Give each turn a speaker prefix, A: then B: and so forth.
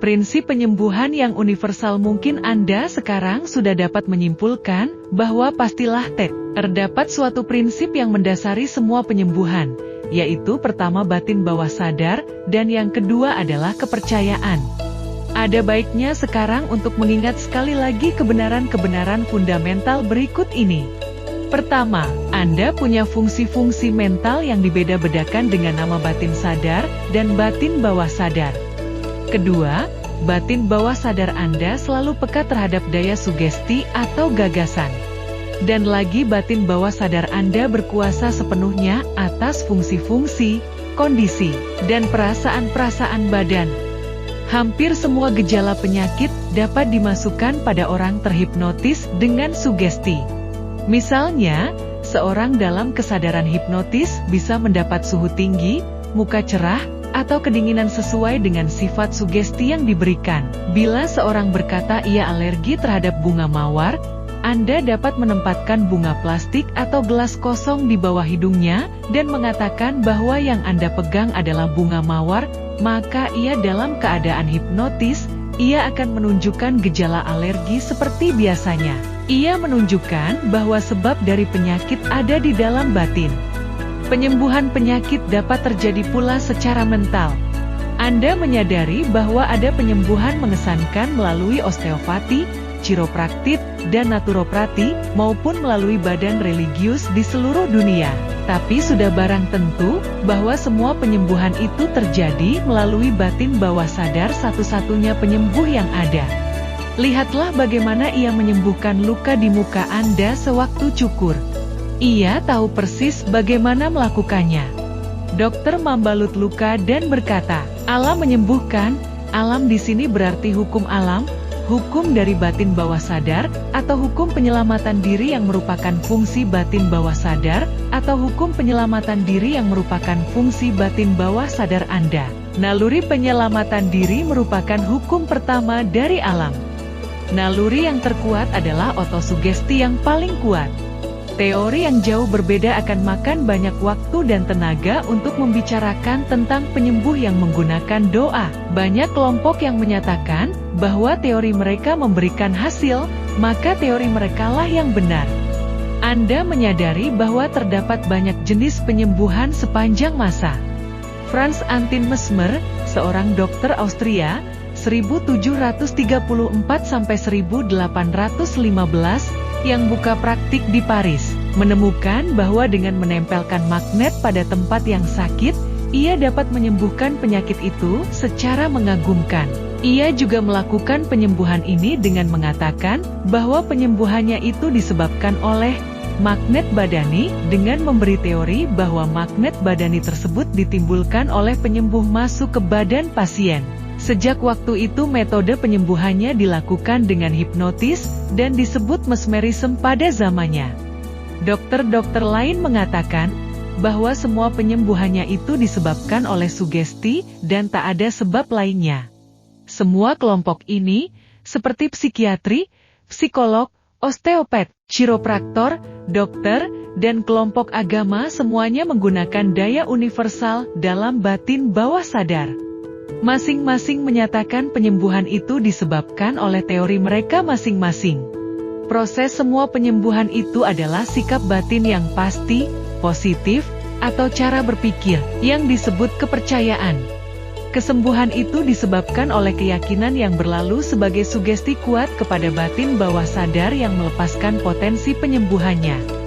A: prinsip penyembuhan yang universal. Mungkin Anda sekarang sudah dapat menyimpulkan bahwa pastilah terdapat suatu prinsip yang mendasari semua penyembuhan, yaitu pertama batin bawah sadar, dan yang kedua adalah kepercayaan. Ada baiknya sekarang untuk mengingat sekali lagi kebenaran-kebenaran fundamental berikut ini. Pertama, Anda punya fungsi-fungsi mental yang dibeda-bedakan dengan nama batin sadar dan batin bawah sadar. Kedua, batin bawah sadar Anda selalu peka terhadap daya sugesti atau gagasan. Dan lagi batin bawah sadar Anda berkuasa sepenuhnya atas fungsi-fungsi, kondisi, dan perasaan-perasaan badan. Hampir semua gejala penyakit dapat dimasukkan pada orang terhipnotis dengan sugesti. Misalnya, seorang dalam kesadaran hipnotis bisa mendapat suhu tinggi, muka cerah, atau kedinginan sesuai dengan sifat sugesti yang diberikan. Bila seorang berkata ia alergi terhadap bunga mawar, Anda dapat menempatkan bunga plastik atau gelas kosong di bawah hidungnya, dan mengatakan bahwa yang Anda pegang adalah bunga mawar, maka ia dalam keadaan hipnotis, ia akan menunjukkan gejala alergi seperti biasanya. Ia menunjukkan bahwa sebab dari penyakit ada di dalam batin. Penyembuhan penyakit dapat terjadi pula secara mental. Anda menyadari bahwa ada penyembuhan mengesankan melalui osteopati, chiropraktik, dan naturopati, maupun melalui badan religius di seluruh dunia. Tapi sudah barang tentu bahwa semua penyembuhan itu terjadi melalui batin bawah sadar, satu-satunya penyembuh yang ada. Lihatlah bagaimana ia menyembuhkan luka di muka Anda sewaktu cukur. Ia tahu persis bagaimana melakukannya. Dokter membalut luka dan berkata, "Alam menyembuhkan." Alam di sini berarti hukum alam, hukum dari batin bawah sadar, atau hukum penyelamatan diri yang merupakan fungsi batin bawah sadar, atau hukum penyelamatan diri yang merupakan fungsi batin bawah sadar Anda. Naluri penyelamatan diri merupakan hukum pertama dari alam. Naluri yang terkuat adalah otosugesti yang paling kuat. Teori yang jauh berbeda akan makan banyak waktu dan tenaga untuk membicarakan tentang penyembuh yang menggunakan doa. Banyak kelompok yang menyatakan bahwa teori mereka memberikan hasil, maka teori merekalah yang benar. Anda menyadari bahwa terdapat banyak jenis penyembuhan sepanjang masa. Franz Anton Mesmer, seorang dokter Austria, 1734–1815, yang buka praktik di Paris, menemukan bahwa dengan menempelkan magnet pada tempat yang sakit, ia dapat menyembuhkan penyakit itu secara mengagumkan. Ia juga melakukan penyembuhan ini dengan mengatakan bahwa penyembuhannya itu disebabkan oleh magnet badani, dengan memberi teori bahwa magnet badani tersebut ditimbulkan oleh penyembuh masuk ke badan pasien. Sejak waktu itu metode penyembuhannya dilakukan dengan hipnotis dan disebut mesmerism pada zamannya. Dokter-dokter lain mengatakan bahwa semua penyembuhannya itu disebabkan oleh sugesti dan tak ada sebab lainnya. Semua kelompok ini, seperti psikiatri, psikolog, osteopat, chiropraktor, dokter, dan kelompok agama, semuanya menggunakan daya universal dalam batin bawah sadar. Masing-masing menyatakan penyembuhan itu disebabkan oleh teori mereka masing-masing. Proses semua penyembuhan itu adalah sikap batin yang pasti, positif, atau cara berpikir yang disebut kepercayaan. Kesembuhan itu disebabkan oleh keyakinan yang berlalu sebagai sugesti kuat kepada batin bawah sadar yang melepaskan potensi penyembuhannya.